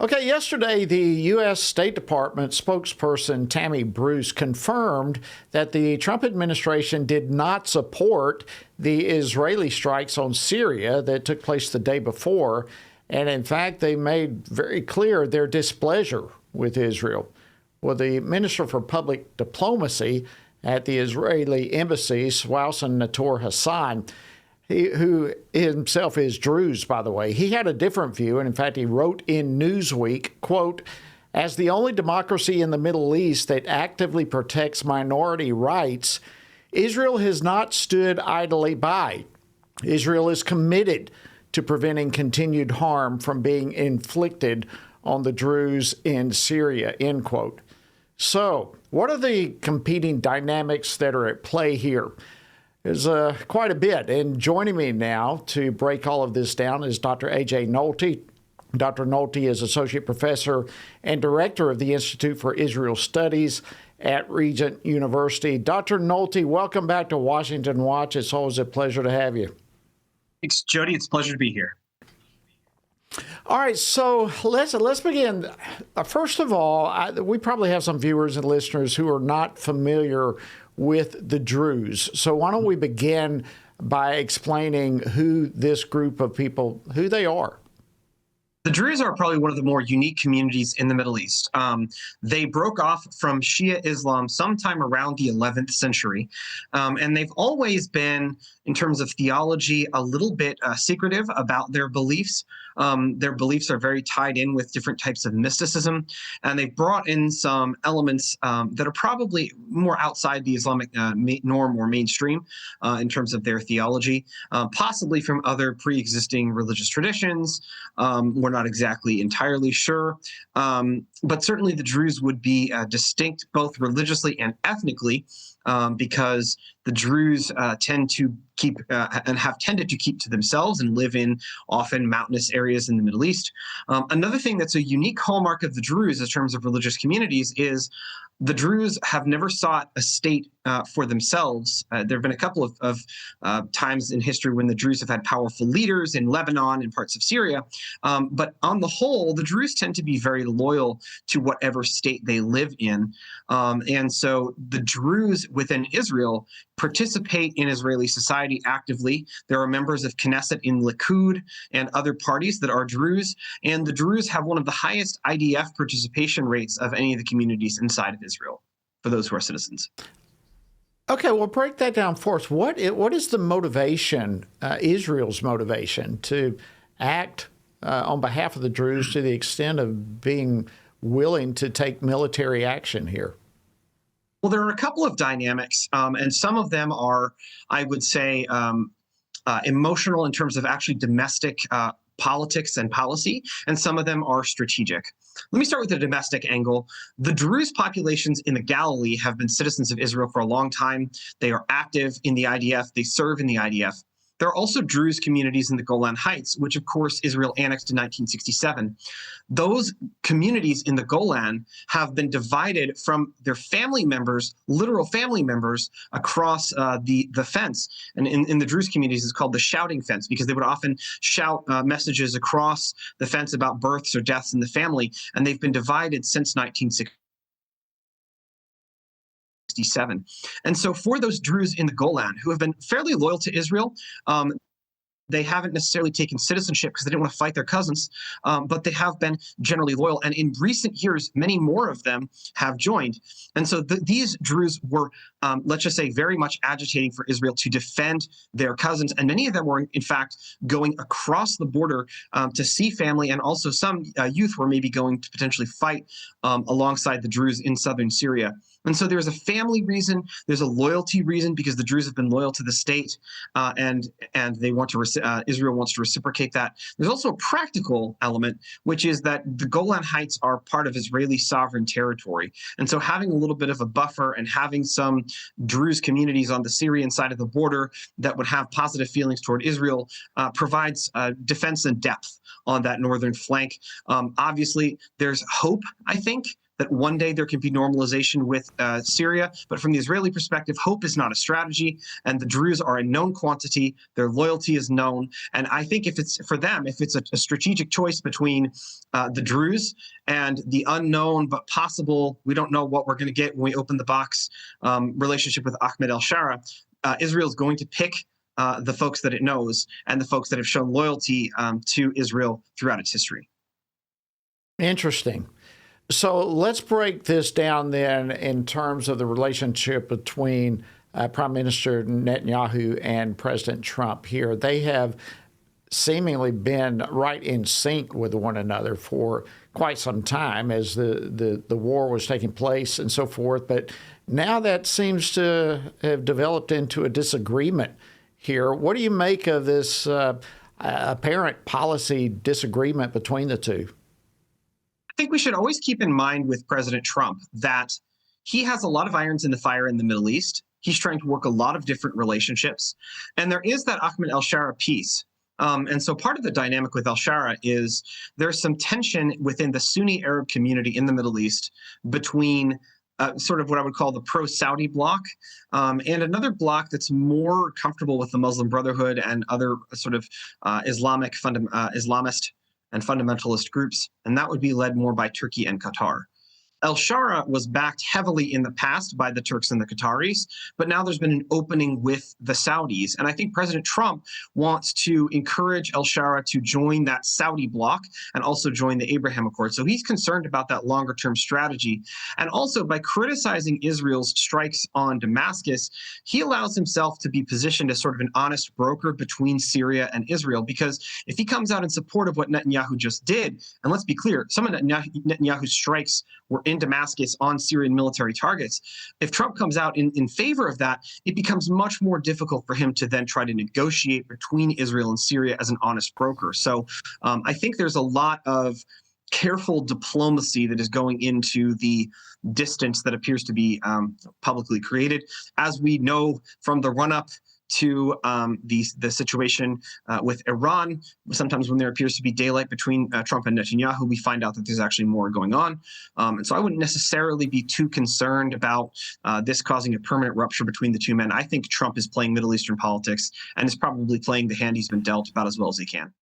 Okay, yesterday, the U.S. State Department spokesperson Tammy Bruce confirmed that the Trump administration did not support the Israeli strikes on Syria that took place the day before. And in fact, they made very clear their displeasure with Israel. Well, the Minister for Public Diplomacy at the Israeli embassy, Swausen Nator Hassan, who himself is Druze, by the way, he had a different view. And in fact, he wrote in Newsweek, quote, "As the only democracy in the Middle East that actively protects minority rights, Israel has not stood idly by. Israel is committed to preventing continued harm from being inflicted on the Druze in Syria," end quote. So what are the competing dynamics that are at play here? There's quite a bit. And joining me now to break all of this down is Dr. A.J. Nolte. Dr. Nolte is Associate Professor and Director of the Institute for Israel Studies at Regent University. Dr. Nolte, welcome back to Washington Watch. It's always a pleasure to have you. Thanks, Jody. It's a pleasure to be here. All right, so let's begin. First of all, we probably have some viewers and listeners who are not familiar with the Druze. So why don't we begin by explaining who this group of people, who they are? The Druze are probably one of the more unique communities in the Middle East. They broke off from Shia Islam sometime around the 11th century, and they've always been, in terms of theology, a little bit secretive about their beliefs. Their beliefs are very tied in with different types of mysticism, and they've brought in some elements that are probably more outside the Islamic norm or mainstream in terms of their theology, possibly from other pre-existing religious traditions. We're not exactly entirely sure, but certainly the Druze would be distinct both religiously and ethnically, because the Druze tend to keep and have tended to keep to themselves and live in often mountainous areas in the Middle East. Another thing that's a unique hallmark of the Druze in terms of religious communities is the Druze have never sought a state for themselves. There have been a couple of times in history when the Druze have had powerful leaders in Lebanon and parts of Syria. But on the whole, the Druze tend to be very loyal to whatever state they live in. And so the Druze within Israel participate in Israeli society actively. There are members of Knesset in Likud and other parties that are Druze. And the Druze have one of the highest IDF participation rates of any of the communities inside of Israel for those who are citizens. Okay, well, break that down for us. What is the motivation, Israel's motivation, to act on behalf of the Druze to the extent of being willing to take military action here? Well, there are a couple of dynamics, and some of them are, I would say, emotional in terms of actually domestic politics and policy, and some of them are strategic. Let me start with the domestic angle. The Druze populations in the Galilee have been citizens of Israel for a long time. They are active in the IDF. They serve in the IDF. There are also Druze communities in the Golan Heights, which, of course, Israel annexed in 1967. Those communities in the Golan have been divided from their family members, literal family members, across the fence. And in the Druze communities, it's called the shouting fence, because they would often shout messages across the fence about births or deaths in the family. And they've been divided since 1967. And so for those Druze in the Golan who have been fairly loyal to Israel, they haven't necessarily taken citizenship because they didn't want to fight their cousins, but they have been generally loyal. And in recent years, many more of them have joined. And so these Druze were, let's just say, very much agitating for Israel to defend their cousins. And many of them were, in fact, going across the border to see family. And also some youth were maybe going to potentially fight alongside the Druze in southern Syria. And so there's a family reason, there's a loyalty reason, because the Druze have been loyal to the state, and they want to Israel wants to reciprocate that. There's also a practical element, which is that the Golan Heights are part of Israeli sovereign territory. And so having a little bit of a buffer and having some Druze communities on the Syrian side of the border that would have positive feelings toward Israel provides defense and depth on that northern flank. Obviously, there's hope, I think, that one day there can be normalization with Syria. But from the Israeli perspective, hope is not a strategy, and the Druze are a known quantity. Their loyalty is known. And I think if it's for them, if it's a strategic choice between the Druze and the unknown but possible, we don't know what we're going to get when we open the box, relationship with Ahmed al-Shara, Israel's going to pick the folks that it knows and the folks that have shown loyalty to Israel throughout its history. Interesting. So let's break this down then in terms of the relationship between Prime Minister Netanyahu and President Trump here. They have seemingly been right in sync with one another for quite some time as the war was taking place and so forth. But now that seems to have developed into a disagreement here. What do you make of this apparent policy disagreement between the two? I think we should always keep in mind with President Trump that he has a lot of irons in the fire in the Middle East. He's trying to work a lot of different relationships. And there is that Ahmed al-Shara piece. And so part of the dynamic with al-Shara is there's some tension within the Sunni Arab community in the Middle East between sort of what I would call the pro-Saudi bloc and another bloc that's more comfortable with the Muslim Brotherhood and other sort of Islamist and fundamentalist groups, and that would be led more by Turkey and Qatar. Al-Shara was backed heavily in the past by the Turks and the Qataris, but now there's been an opening with the Saudis. And I think President Trump wants to encourage Al-Shara to join that Saudi bloc and also join the Abraham Accords. So he's concerned about that longer term strategy. And also by criticizing Israel's strikes on Damascus, he allows himself to be positioned as sort of an honest broker between Syria and Israel, because if he comes out in support of what Netanyahu just did, and let's be clear, some of Netanyahu's strikes were in Damascus on Syrian military targets. If Trump comes out in favor of that, it becomes much more difficult for him to then try to negotiate between Israel and Syria as an honest broker. So I think there's a lot of careful diplomacy that is going into the distance that appears to be publicly created. As we know from the run-up to the situation with Iran, sometimes when there appears to be daylight between Trump and Netanyahu, we find out that there's actually more going on. And so I wouldn't necessarily be too concerned about this causing a permanent rupture between the two men. I think Trump is playing Middle Eastern politics and is probably playing the hand he's been dealt about as well as he can.